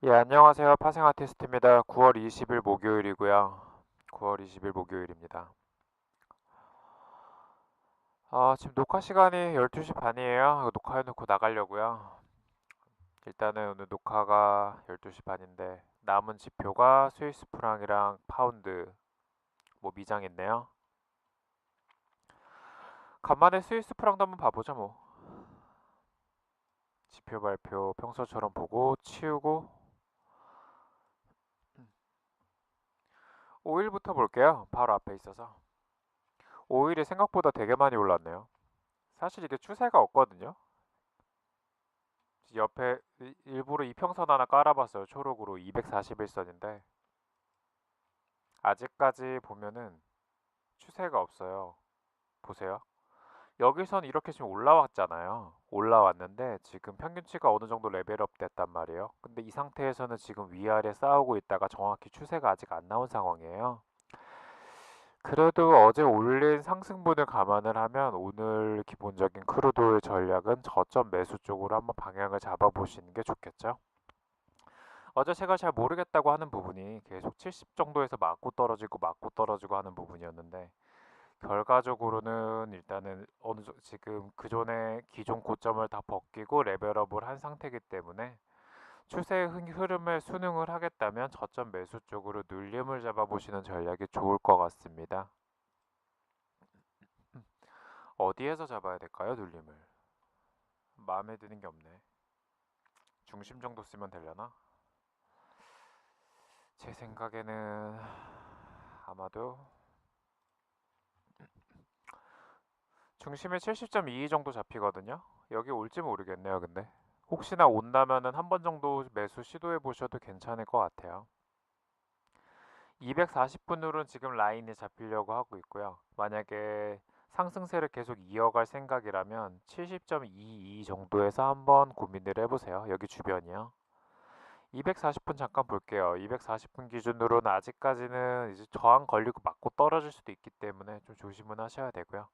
예, 안녕하세요. 파생 아티스트입니다. 9월 20일 목요일이고요. 9월 20일 목요일입니다. 지금 녹화 시간이 12시 반이에요. 녹화해놓고 나가려고요. 일단은 오늘 녹화가 12시 반인데 남은 지표가 스위스 프랑이랑 파운드 뭐 미장 있네요. 간만에 스위스 프랑도 한번 봐보자 뭐. 지표 발표 평소처럼 보고 치우고 5일부터 볼게요. 바로 앞에 있어서. 5일이 생각보다 되게 많이 올랐네요. 사실 이게 추세가 없거든요. 옆에 일부러 이평선 하나 깔아봤어요. 초록으로 241선인데 아직까지 보면은 추세가 없어요. 보세요. 여기선 이렇게 지금 올라왔잖아요. 올라왔는데 지금 평균치가 어느 정도 레벨업 됐단 말이에요. 근데 이 상태에서는 지금 위아래 싸우고 있다가 정확히 추세가 아직 안 나온 상황이에요. 그래도 어제 올린 상승분을 감안을 하면 오늘 기본적인 크루도의 전략은 저점 매수 쪽으로 한번 방향을 잡아보시는 게 좋겠죠. 어제 제가 잘 모르겠다고 하는 부분이 계속 70 정도에서 맞고 떨어지고 하는 부분이었는데 결과적으로는 일단은 지금 그전에 기존 고점을 다 벗기고 레벨업을 한 상태이기 때문에 추세의 흐름에 순응을 하겠다면 저점 매수 쪽으로 눌림을 잡아보시는 전략이 좋을 것 같습니다. 어디에서 잡아야 될까요, 눌림을? 마음에 드는 게 없네. 중심 정도 쓰면 되려나? 제 생각에는 아마도 중심에 70.22 정도 잡히거든요. 여기 올지 모르겠네요, 근데. 혹시나 온다면은 한 번 정도 매수 시도해 보셔도 괜찮을 것 같아요. 240분으로는 지금 라인이 잡히려고 하고 있고요. 만약에 상승세를 계속 이어갈 생각이라면 70.22 정도에서 한번 고민을 해보세요. 여기 주변이요. 240분 잠깐 볼게요. 240분 기준으로는 아직까지는 이제 저항 걸리고 맞고 떨어질 수도 있기 때문에 좀 조심은 하셔야 되고요.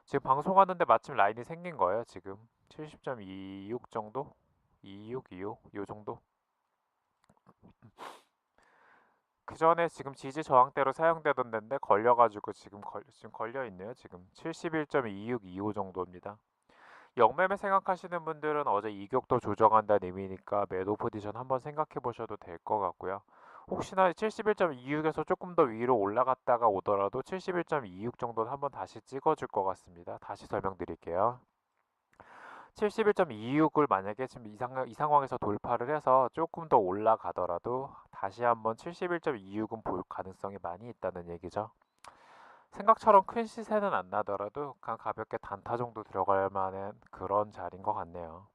지금 방송하는데 마침 라인이 생긴 거예요. 지금 70.26 정도? 26, 25, 요 정도? 그 전에 지금 지지 저항대로 사용되던 데인데 걸려가지고 지금 걸려 있네요. 지금 71.2625 정도입니다. 영매매 생각하시는 분들은 어제 이격도 조정한다는 의미니까 매도 포지션 한번 생각해 보셔도 될 것 같고요. 혹시나 71.26에서 조금 더 위로 올라갔다가 오더라도 71.26 정도는 한번 다시 찍어줄 것 같습니다. 다시 설명드릴게요. 71.26을 만약에 지금 이 상황에서 돌파를 해서 조금 더 올라가더라도 다시 한번 71.26은 볼 가능성이 많이 있다는 얘기죠. 생각처럼 큰 시세는 안 나더라도 그냥 가볍게 단타 정도 들어갈 만한 그런 자리인 것 같네요.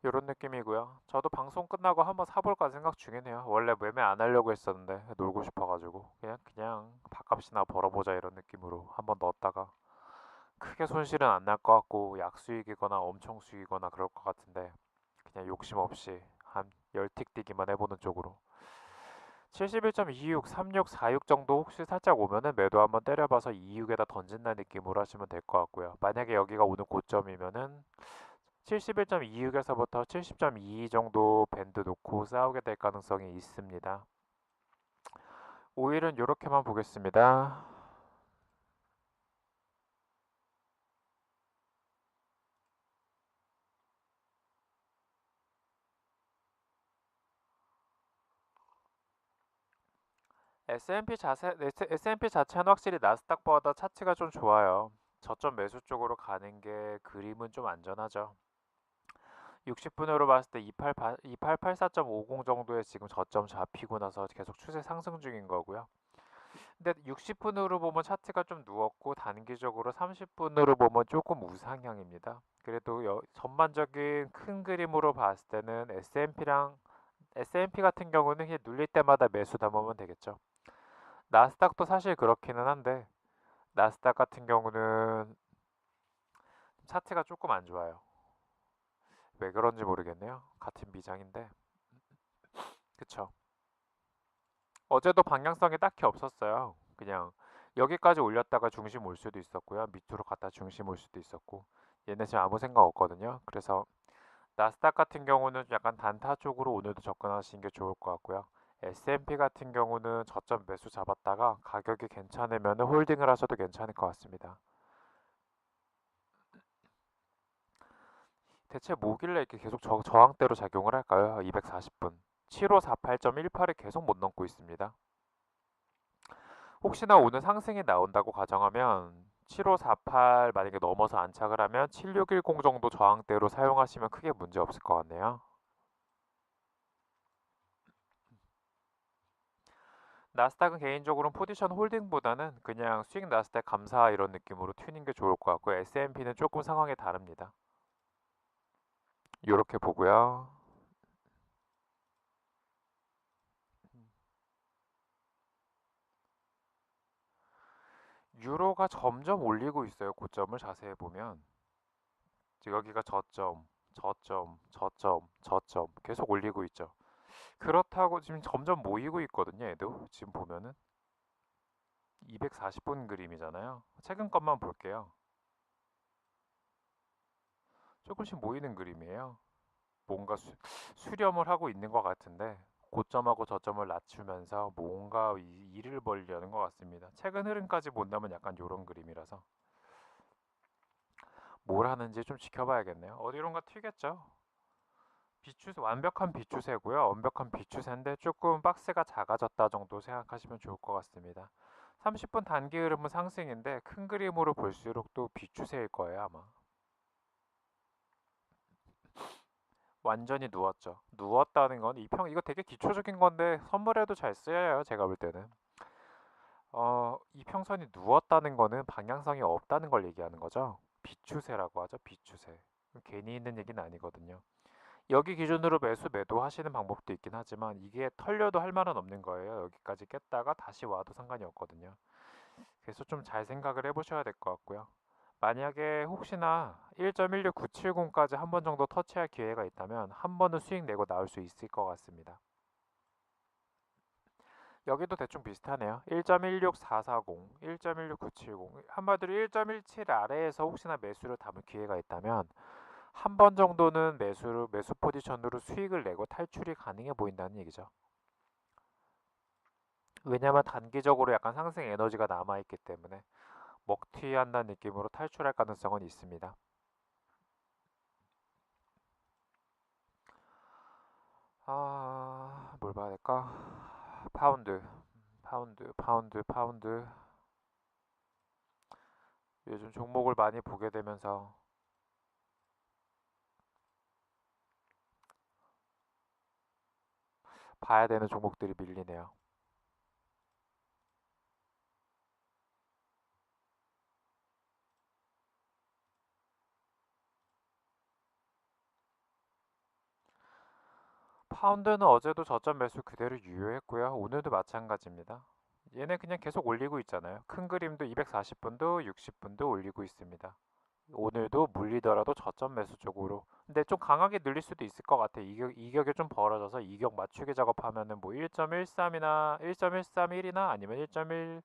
이런 느낌이고요. 저도 방송 끝나고 한번 사볼까 생각 중이네요. 원래 매매 안 하려고 했었는데 놀고 싶어가지고 그냥 밥값이나 벌어보자 이런 느낌으로 한번 넣었다가 크게 손실은 안 날 것 같고 약수익이거나 엄청 수익이거나 그럴 것 같은데 그냥 욕심 없이 한 10틱 뛰기만 해보는 쪽으로 71.26, 36, 46 정도 혹시 살짝 오면은 매도 한번 때려봐서 26에다 던진다는 느낌으로 하시면 될 것 같고요. 만약에 여기가 오늘 고점이면은 71.26에서부터 70.22 정도 밴드 놓고 싸우게 될 가능성이 있습니다. 오일은 이렇게만 보겠습니다. S&P 자체는 확실히 나스닥보다 차트가 좀 좋아요. 저점 매수 쪽으로 가는 게 그림은 좀 안전하죠. 60분으로 봤을 때 2884.50 정도의 지금 저점 잡히고 나서 계속 추세 상승 중인 거고요. 근데 60분으로 보면 차트가 좀 누웠고 단기적으로 30분으로 보면 조금 우상향입니다. 그래도 전반적인 큰 그림으로 봤을 때는 S&P 같은 경우는 그냥 눌릴 때마다 매수 담으면 되겠죠. 나스닥도 사실 그렇기는 한데 나스닥 같은 경우는 차트가 조금 안 좋아요. 왜 그런지 모르겠네요. 같은 비장인데. 그쵸. 어제도 방향성이 딱히 없었어요. 그냥 여기까지 올렸다가 중심 올 수도 있었고요. 밑으로 갔다 중심 올 수도 있었고 얘네 지금 아무 생각 없거든요. 그래서 나스닥 같은 경우는 약간 단타 쪽으로 오늘도 접근하시는 게 좋을 것 같고요. S&P 같은 경우는 저점 매수 잡았다가 가격이 괜찮으면 홀딩을 하셔도 괜찮을 것 같습니다. 대체 뭐길래 이렇게 계속 저항대로 작용을 할까요? 240분. 7548.18을 계속 못 넘고 있습니다. 혹시나 오늘 상승이 나온다고 가정하면 7548 만약에 넘어서 안착을 하면 7610 정도 저항대로 사용하시면 크게 문제 없을 것 같네요. 나스닥은 개인적으로는 포지션 홀딩보다는 그냥 수익 나스닥 감사 이런 느낌으로 튜닝 게 좋을 것 같고 S&P는 조금 상황이 다릅니다. 이렇게 보고요. 유로가 점점 올리고 있어요. 고점을 자세히 보면 여기가 저점 계속 올리고 있죠. 그렇다고 지금 점점 모이고 있거든요. 얘도 지금 보면은 240분 그림이잖아요. 최근 것만 볼게요. 조금씩 모이는 그림이에요. 뭔가 수렴을 하고 있는 것 같은데 고점하고 저점을 낮추면서 뭔가 일을 벌려는 것 같습니다. 최근 흐름까지 본다면 약간 이런 그림이라서 뭘 하는지 좀 지켜봐야겠네요. 어디론가 튀겠죠. 비추세 완벽한 비추세고요. 완벽한 비추세인데 조금 박스가 작아졌다 정도 생각하시면 좋을 것 같습니다. 30분 단기 흐름은 상승인데 큰 그림으로 볼수록 또 비추세일 거예요 아마. 완전히 누웠죠. 누웠다는 건 이거 되게 기초적인 건데 선물에도 잘 쓰여요. 제가 볼 때는. 이평선이 누웠다는 거는 방향성이 없다는 걸 얘기하는 거죠. 비추세라고 하죠. 비추세. 괜히 있는 얘기는 아니거든요. 여기 기준으로 매수 매도 하시는 방법도 있긴 하지만 이게 털려도 할 말은 없는 거예요. 여기까지 깼다가 다시 와도 상관이 없거든요. 그래서 좀 잘 생각을 해보셔야 될 것 같고요. 만약에 혹시나 1.16970까지 한 번 정도 터치할 기회가 있다면 한 번은 수익 내고 나올 수 있을 것 같습니다. 여기도 대충 비슷하네요. 1.16440, 1.16970 한마디로 1.17 아래에서 혹시나 매수를 담을 기회가 있다면 한 번 정도는 매수 포지션으로 수익을 내고 탈출이 가능해 보인다는 얘기죠. 왜냐하면 단기적으로 약간 상승 에너지가 남아있기 때문에 먹튀한다는 느낌으로 탈출할 가능성은 있습니다. 뭘 봐야 될까? 파운드, 파운드. 요즘 종목을 많이 보게 되면서 봐야 되는 종목들이 밀리네요. 파운드는 어제도 저점 매수 그대로 유효했고요. 오늘도 마찬가지입니다. 얘네 그냥 계속 올리고 있잖아요. 큰 그림도 240분도 60분도 올리고 있습니다. 오늘도 물리더라도 저점 매수 쪽으로. 근데 좀 강하게 늘릴 수도 있을 것 같아. 이격이 좀 벌어져서 이격 맞추기 작업하면은 뭐 1.13이나 1.131이나 아니면 1.1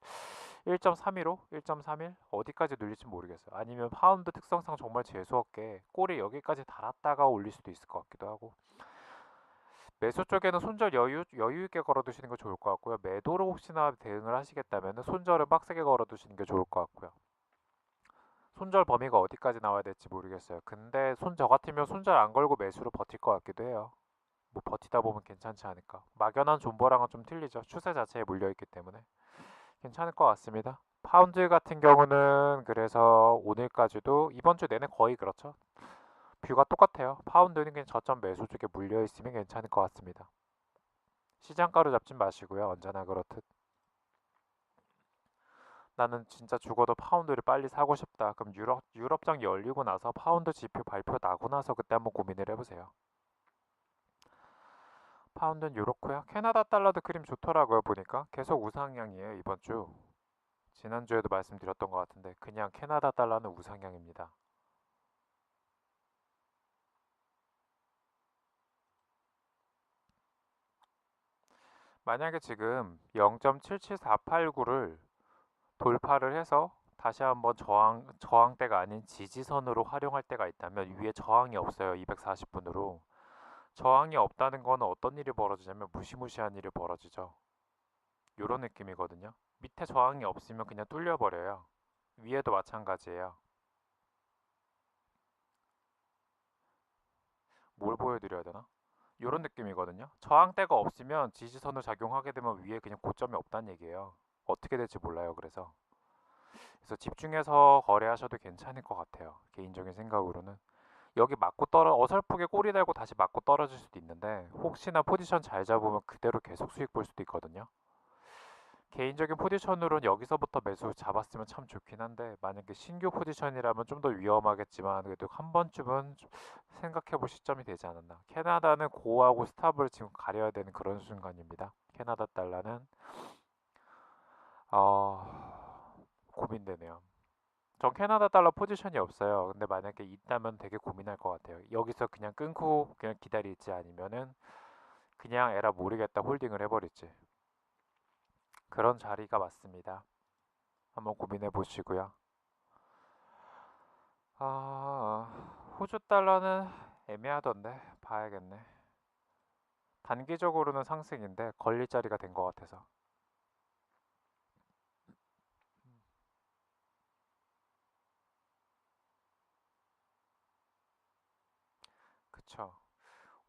1.315, 1.31 어디까지 늘릴지 모르겠어요. 아니면 파운드 특성상 정말 재수없게 꼬리 여기까지 달았다가 올릴 수도 있을 것 같기도 하고. 매수 쪽에는 손절 여유 있게 걸어두시는 게 좋을 것 같고요. 매도로 혹시나 대응을 하시겠다면 손절은 빡세게 걸어두시는 게 좋을 것 같고요. 손절 범위가 어디까지 나와야 될지 모르겠어요. 근데 저 같으면 손절 안 걸고 매수로 버틸 것 같기도 해요. 뭐 버티다 보면 괜찮지 않을까. 막연한 존버랑은 좀 틀리죠. 추세 자체에 물려있기 때문에. 괜찮을 것 같습니다. 파운드 같은 경우는 그래서 오늘까지도 이번 주 내내 거의 그렇죠. 뷰가 똑같아요. 파운드는 그냥 저점 매수 쪽에 물려있으면 괜찮을 것 같습니다. 시장가로 잡진 마시고요. 언제나 그렇듯. 나는 진짜 죽어도 파운드를 빨리 사고 싶다. 그럼 유럽장 열리고 나서 파운드 지표 발표 나고 나서 그때 한번 고민을 해보세요. 파운드는 요렇고요. 캐나다 달러도 그림 좋더라고요. 보니까 계속 우상향이에요. 이번 주. 지난주에도 말씀드렸던 것 같은데 그냥 캐나다 달러는 우상향입니다. 만약에 지금 0.77489를 돌파를 해서 다시 한번 저항대가 아닌 지지선으로 활용할 때가 있다면 위에 저항이 없어요. 240분으로. 저항이 없다는 거는 어떤 일이 벌어지냐면 무시무시한 일이 벌어지죠. 요런 느낌이거든요. 밑에 저항이 없으면 그냥 뚫려버려요. 위에도 마찬가지예요. 뭘 보여드려야 되나? 요런 느낌이거든요. 저항대가 없으면 지지선으로 작용하게 되면 위에 그냥 고점이 없다는 얘기예요. 어떻게 될지 몰라요. 그래서 집중해서 거래하셔도 괜찮을 것 같아요. 개인적인 생각으로는. 여기 맞고 어설프게 꼬리 달고 다시 맞고 떨어질 수도 있는데 혹시나 포지션 잘 잡으면 그대로 계속 수익 볼 수도 있거든요. 개인적인 포지션으로는 여기서부터 매수 잡았으면 참 좋긴 한데 만약에 신규 포지션이라면 좀 더 위험하겠지만 그래도 한 번쯤은 생각해 볼 시점이 되지 않았나. 캐나다는 고하고 스탑을 지금 가려야 되는 그런 순간입니다. 캐나다 달러는 고민되네요. 전 캐나다 달러 포지션이 없어요. 근데 만약에 있다면 되게 고민할 것 같아요. 여기서 그냥 끊고 그냥 기다릴지 아니면은 그냥 에라 모르겠다 홀딩을 해버릴지. 그런 자리가 맞습니다. 한번 고민해 보시고요. 호주 달러는 애매하던데 봐야겠네. 단기적으로는 상승인데 걸릴 자리가 된 것 같아서. 그쵸.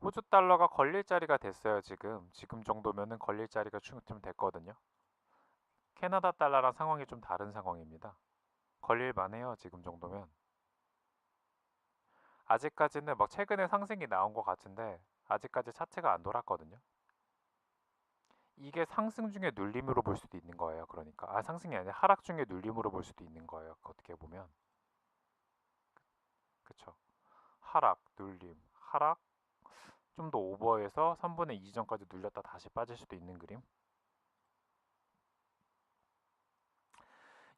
호주 달러가 걸릴 자리가 됐어요, 지금. 지금 정도면은 걸릴 자리가 좀 됐거든요. 캐나다 달러랑 상황이 좀 다른 상황입니다. 걸릴 만해요, 지금 정도면. 아직까지는 막 최근에 상승이 나온 것 같은데 아직까지 차트가 안 돌았거든요. 이게 상승 중에 눌림으로 볼 수도 있는 거예요. 그러니까 상승이 아니라 하락 중에 눌림으로 볼 수도 있는 거예요. 어떻게 보면. 그쵸. 하락, 눌림, 하락, 좀 더 오버해서 3분의 2 전까지 눌렸다 다시 빠질 수도 있는 그림.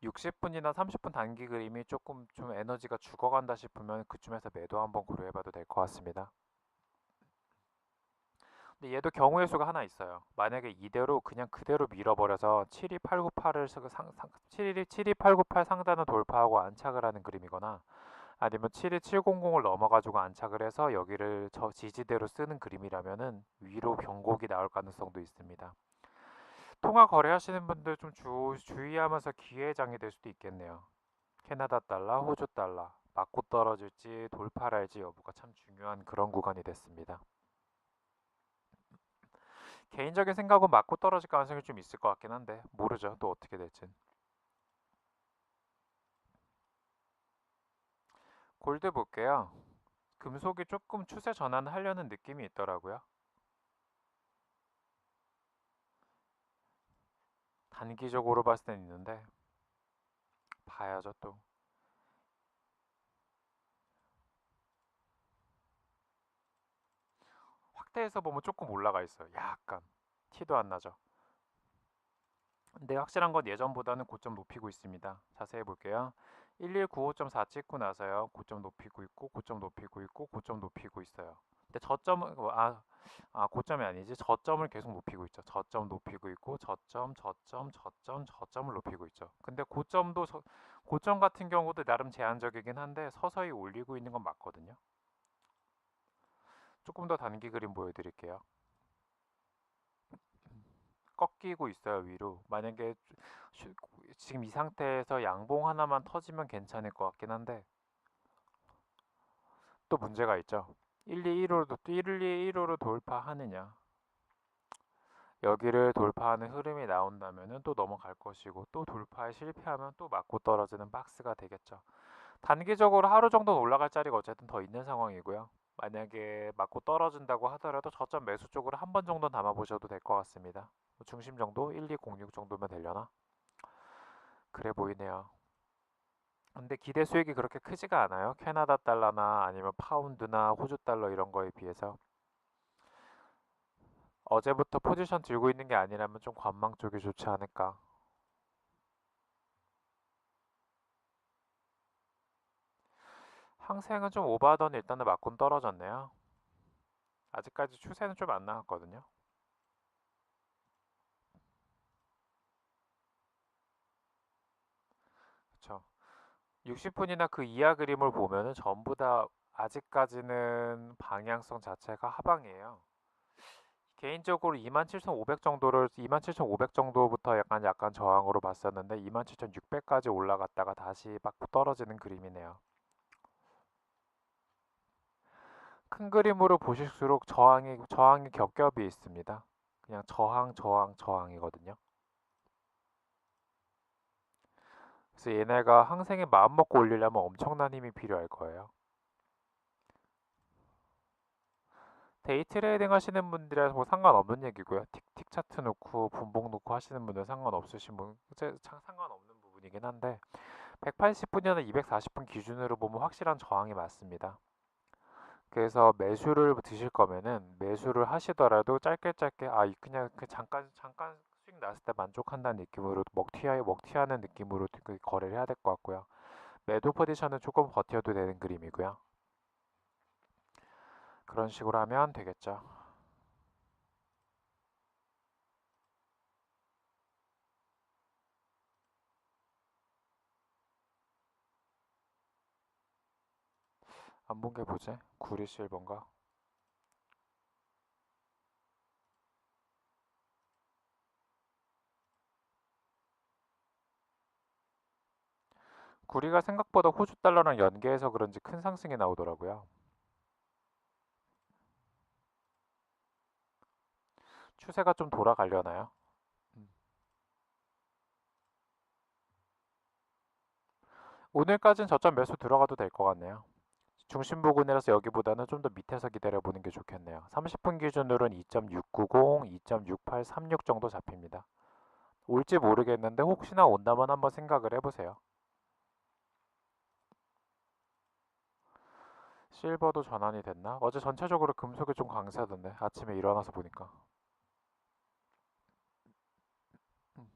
60분이나 30분 단기 그림이 조금 좀 에너지가 죽어간다 싶으면 그쯤에서 매도 한번 고려해봐도 될 것 같습니다. 근데 얘도 경우의 수가 하나 있어요. 만약에 이대로 그냥 그대로 밀어버려서 72898을 72898 상단을 돌파하고 안착을 하는 그림이거나 아니면 72700을 넘어가지고 안착을 해서 여기를 저 지지대로 쓰는 그림이라면은 위로 변곡이 나올 가능성도 있습니다. 통화 거래하시는 분들 좀 주의하면서 기회장이 될 수도 있겠네요. 캐나다 달러, 호주 달러 맞고 떨어질지 돌파를 할지 여부가 참 중요한 그런 구간이 됐습니다. 개인적인 생각은 맞고 떨어질 가능성이 좀 있을 것 같긴 한데 모르죠. 또 어떻게 될진. 골드 볼게요. 금속이 조금 추세 전환하려는 느낌이 있더라고요. 단기적으로 봤을 땐 있는데 봐야죠 또. 확대해서 보면 조금 올라가 있어요. 약간 티도 안 나죠. 근데 확실한 건 예전보다는 고점 높이고 있습니다. 자세히 볼게요. 1195.4 찍고 나서요. 고점 높이고 있고 고점 높이고 있고 고점 높이고 있어요. 근데 저점은 고점이 아니지. 저점을 계속 높이고 있죠. 저점 높이고 있고 저점을 높이고 있죠. 근데 고점 같은 경우도 나름 제한적이긴 한데 서서히 올리고 있는 건 맞거든요. 조금 더 단기 그림 보여드릴게요. 꺾이고 있어요, 위로. 만약에 지금 이 상태에서 양봉 하나만 터지면 괜찮을 것 같긴 한데 또 문제가 있죠. 121호로 돌파하느냐. 여기를 돌파하는 흐름이 나온다면 또 넘어갈 것이고 또 돌파에 실패하면 또 맞고 떨어지는 박스가 되겠죠. 단기적으로 하루 정도는 올라갈 자리가 어쨌든 더 있는 상황이고요. 만약에 맞고 떨어진다고 하더라도 저점 매수 쪽으로 한 번 정도 담아보셔도 될 것 같습니다. 중심 정도 1206 정도면 되려나? 그래 보이네요. 근데 기대 수익이 그렇게 크지가 않아요. 캐나다 달러나 아니면 파운드나 호주 달러 이런 거에 비해서. 어제부터 포지션 들고 있는 게 아니라면 좀 관망 쪽이 좋지 않을까. 항생은 좀 오버하더니 일단은 맞곤 떨어졌네요. 아직까지 추세는 좀 안 나왔거든요. 그쵸. 60분이나 그 이하 그림을 보면은 전부 다 아직까지는 방향성 자체가 하방이에요. 개인적으로 27,500 정도를 27,500 정도부터 약간 저항으로 봤었는데 27,600까지 올라갔다가 다시 막 떨어지는 그림이네요. 큰 그림으로 보실수록 저항이 겹겹이 있습니다. 그냥 저항이거든요. 그래서 얘네가 항생에 마음 먹고 올리려면 엄청난 힘이 필요할 거예요. 데이 트레이딩 하시는 분들이라서 뭐 상관없는 얘기고요. 틱 차트 놓고 분봉 놓고 하시는 분들 상관없으신 분, 상관없는 부분이긴 한데 180분이나 240분 기준으로 보면 확실한 저항이 맞습니다. 그래서 매수를 드실 거면은 매수를 하시더라도 짧게 그냥 그 잠깐 수익 났을 때 만족한다는 느낌으로 먹튀하는 느낌으로 그 거래를 해야 될 것 같고요. 매도 포지션은 조금 버텨도 되는 그림이고요. 그런 식으로 하면 되겠죠. 안 본 게 뭐지? 구리 실버인가? 구리가 생각보다 호주 달러랑 연계해서 그런지 큰 상승이 나오더라고요. 추세가 좀 돌아가려나요? 음. 오늘까지는 저점 매수 들어가도 될 것 같네요. 중심 부근이라서 여기보다는 좀 더 밑에서 기다려보는 게 좋겠네요. 30분 기준으로는 2.690, 2.6836 정도 잡힙니다. 올지 모르겠는데 혹시나 온다면 한번 생각을 해보세요. 실버도 전환이 됐나? 어제 전체적으로 금속이 좀 강세하던데 아침에 일어나서 보니까. 음.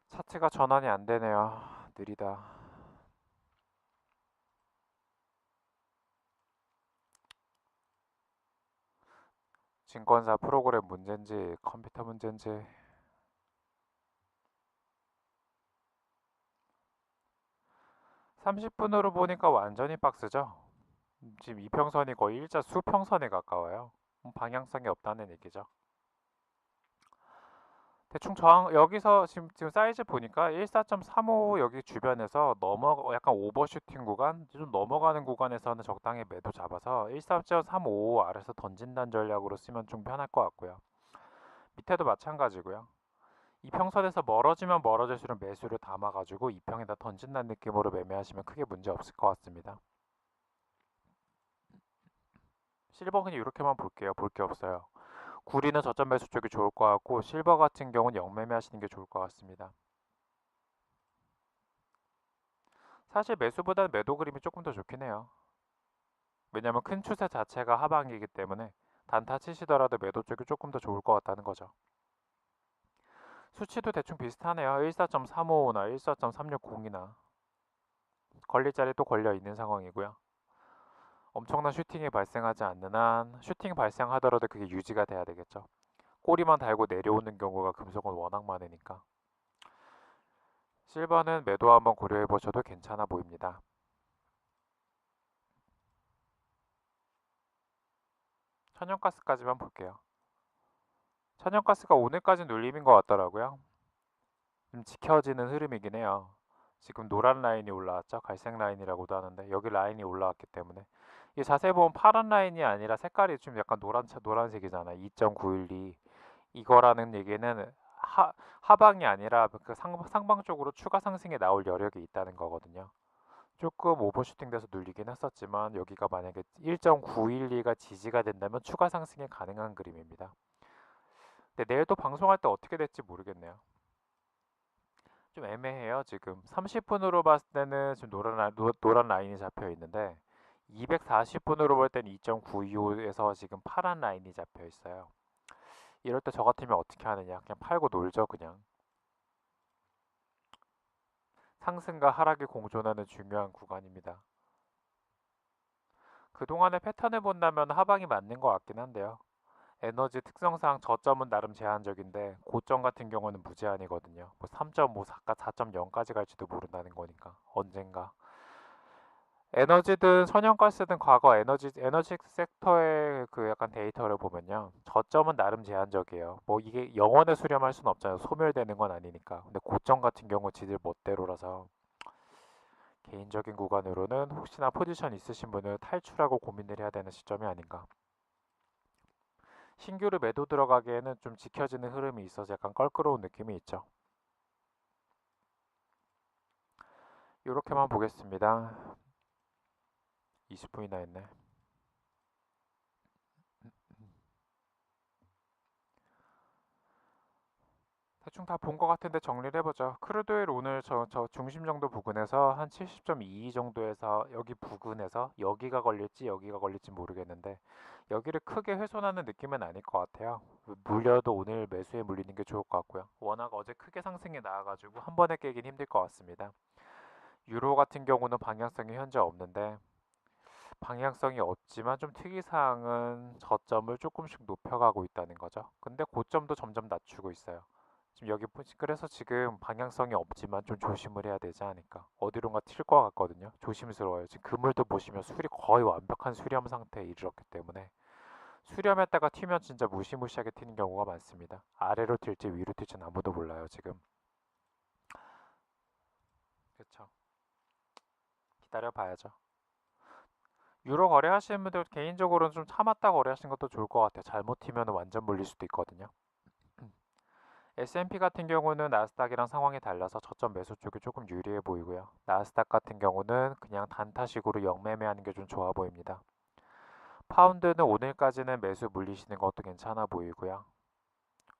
차트가 전환이 안 되네요. 느리다. 증권사 프로그램 문제인지 컴퓨터 문제인지 30분으로 보니까 완전히 박스죠. 지금 이평선이 거의 일자 수평선에 가까워요. 방향성이 없다는 얘기죠. 대충 저항 여기서 지금 사이즈 보니까 14.35 여기 주변에서 약간 오버슈팅 구간 좀 넘어가는 구간에서는 적당히 매도 잡아서 14.35 아래서 던진다는 전략으로 쓰면 좀 편할 것 같고요. 밑에도 마찬가지고요. 이평선에서 멀어지면 멀어질수록 매수를 담아가지고 이평에다 던진다는 느낌으로 매매하시면 크게 문제 없을 것 같습니다. 실버 그냥 이렇게만 볼게요. 볼 게 없어요. 구리는 저점 매수 쪽이 좋을 것 같고 실버 같은 경우는 영매매 하시는 게 좋을 것 같습니다. 사실 매수보다는 매도 그림이 조금 더 좋긴 해요. 왜냐면 큰 추세 자체가 하방이기 때문에 단타 치시더라도 매도 쪽이 조금 더 좋을 것 같다는 거죠. 수치도 대충 비슷하네요. 14.355나 14.360이나 걸릴 자리 또 걸려 있는 상황이고요. 엄청난 슈팅이 발생하지 않는 한 슈팅 발생하더라도 그게 유지가 돼야 되겠죠. 꼬리만 달고 내려오는 경우가 금속은 워낙 많으니까. 실버는 매도 한번 고려해 보셔도 괜찮아 보입니다. 천연가스까지만 볼게요. 천연가스가 오늘까지 눌림인 것 같더라고요. 좀 지켜지는 흐름이긴 해요. 지금 노란 라인이 올라왔죠. 갈색 라인이라고도 하는데 여기 라인이 올라왔기 때문에 이 자세히 보면 파란 라인이 아니라 색깔이 좀 약간 노란색이잖아. 2.912 이거라는 얘기는 하방이 아니라 그 상방 쪽으로 추가 상승에 나올 여력이 있다는 거거든요. 조금 오버슈팅 돼서 눌리긴 했었지만 여기가 만약에 1.912가 지지가 된다면 추가 상승이 가능한 그림입니다. 근데 내일 또 방송할 때 어떻게 될지 모르겠네요. 좀 애매해요. 지금 30분으로 봤을 때는 지금 노란 라인이 잡혀 있는데 240분으로 볼 때는 2.925에서 지금 파란 라인이 잡혀 있어요. 이럴 때 저 같으면 어떻게 하느냐? 그냥 팔고 놀죠, 그냥. 상승과 하락이 공존하는 중요한 구간입니다. 그동안의 패턴을 본다면 하방이 맞는 것 같긴 한데요. 에너지 특성상 저점은 나름 제한적인데 고점 같은 경우는 무제한이거든요. 뭐 3.5, 4.0까지 갈지도 모른다는 거니까 언젠가. 에너지든 천연가스든 과거 에너지 섹터의 그 약간 데이터를 보면요. 저점은 나름 제한적이에요. 뭐 이게 영원에 수렴할 수는 없잖아요. 소멸되는 건 아니니까. 근데 고점 같은 경우 지들 멋대로라서 개인적인 구간으로는 혹시나 포지션 있으신 분은 탈출하고 고민을 해야 되는 시점이 아닌가. 신규로 매도 들어가기에는 좀 지켜지는 흐름이 있어서 약간 껄끄러운 느낌이 있죠. 이렇게만 보겠습니다. 20분이나 했네. 대충 다 본 것 같은데 정리를 해보죠. 크루드오일 오늘 저 중심 정도 부근에서 한 70.22 정도에서 여기 부근에서 여기가 걸릴지 모르겠는데 여기를 크게 훼손하는 느낌은 아닐 것 같아요. 물려도 오늘 매수에 물리는 게 좋을 것 같고요. 워낙 어제 크게 상승이 나와가지고 한 번에 깨긴 힘들 것 같습니다. 유로 같은 경우는 방향성이 현재 없는데 방향성이 없지만 좀 특이사항은 저점을 조금씩 높여가고 있다는 거죠. 근데 고점도 점점 낮추고 있어요. 지금 그래서 지금 방향성이 없지만 좀 조심을 해야 되지 않을까. 어디론가 튈 것 같거든요. 조심스러워요. 지금 그물도 보시면 수리 거의 완벽한 수렴 상태에 이르렀기 때문에 수렴했다가 튀면 진짜 무시무시하게 튀는 경우가 많습니다. 아래로 튈지 위로 튈지 아무도 몰라요 지금. 그렇죠. 기다려 봐야죠. 유로 거래하시는 분들 개인적으로는 좀 참았다 거래하시는 것도 좋을 것 같아요. 잘못 튀면 완전 물릴 수도 있거든요. S&P 같은 경우는 나스닥이랑 상황이 달라서 저점 매수 쪽이 조금 유리해 보이고요. 나스닥 같은 경우는 그냥 단타식으로 영매매하는 게 좀 좋아 보입니다. 파운드는 오늘까지는 매수 물리시는 것도 괜찮아 보이고요.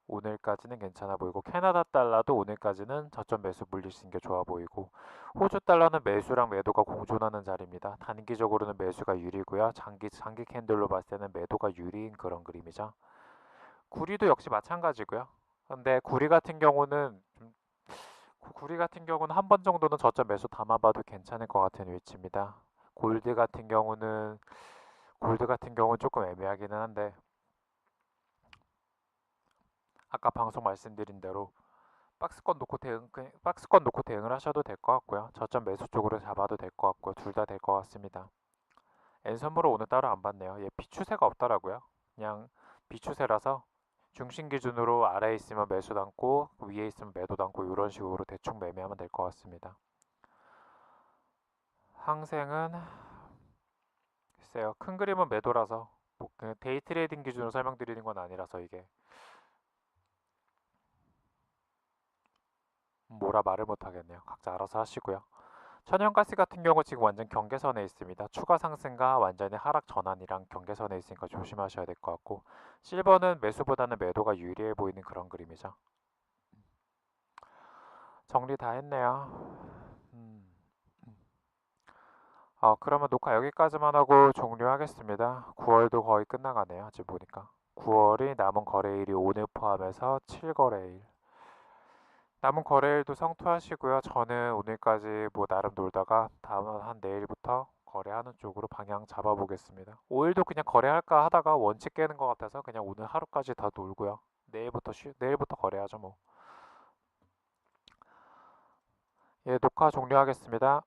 오늘까지는 괜찮아 보이고 캐나다 달러도 오늘까지는 저점 매수 물리시는 게 좋아 보이고 호주 달러는 매수랑 매도가 공존하는 자리입니다. 단기적으로는 매수가 유리고요. 장기 캔들로 봤을 때는 매도가 유리인 그런 그림이죠. 구리도 역시 마찬가지고요. 근데 구리 같은 경우는 한 번 정도는 저점 매수 담아봐도 괜찮을 것 같은 위치입니다. 골드 같은 경우는 조금 애매하기는 한데 아까 방송 말씀드린 대로 박스권 놓고 대응을 하셔도 될 것 같고요. 저점 매수 쪽으로 잡아도 될 것 같고요. 둘 다 될 것 같습니다. 엔선물로 오늘 따로 안 봤네요. 얘 비추세가 없더라고요. 그냥 비추세라서 중심 기준으로 아래에 있으면 매수 담고 위에 있으면 매도 담고 이런 식으로 대충 매매하면 될 것 같습니다. 항생은 글쎄요. 큰 그림은 매도라서 뭐 데이 트레이딩 기준으로 설명드리는 건 아니라서 이게 뭐라 말을 못 하겠네요. 각자 알아서 하시고요. 천연가스 같은 경우 지금 완전 경계선에 있습니다. 추가 상승과 완전히 하락 전환이랑 경계선에 있으니까 조심하셔야 될 것 같고 실버는 매수보다는 매도가 유리해 보이는 그런 그림이죠. 정리 다 했네요. 음. 그러면 녹화 여기까지만 하고 종료하겠습니다. 9월도 거의 끝나가네요. 지금 보니까. 9월이 남은 거래일이 오늘 포함해서 7거래일. 남은 거래일도 성투하시고요. 저는 오늘까지 뭐 나름 놀다가 다음 한 내일부터 거래하는 쪽으로 방향 잡아보겠습니다. 5일도 그냥 거래할까 하다가 원칙 깨는 것 같아서 그냥 오늘 하루까지 다 놀고요. 내일부터 거래하죠 뭐. 예, 녹화 종료하겠습니다.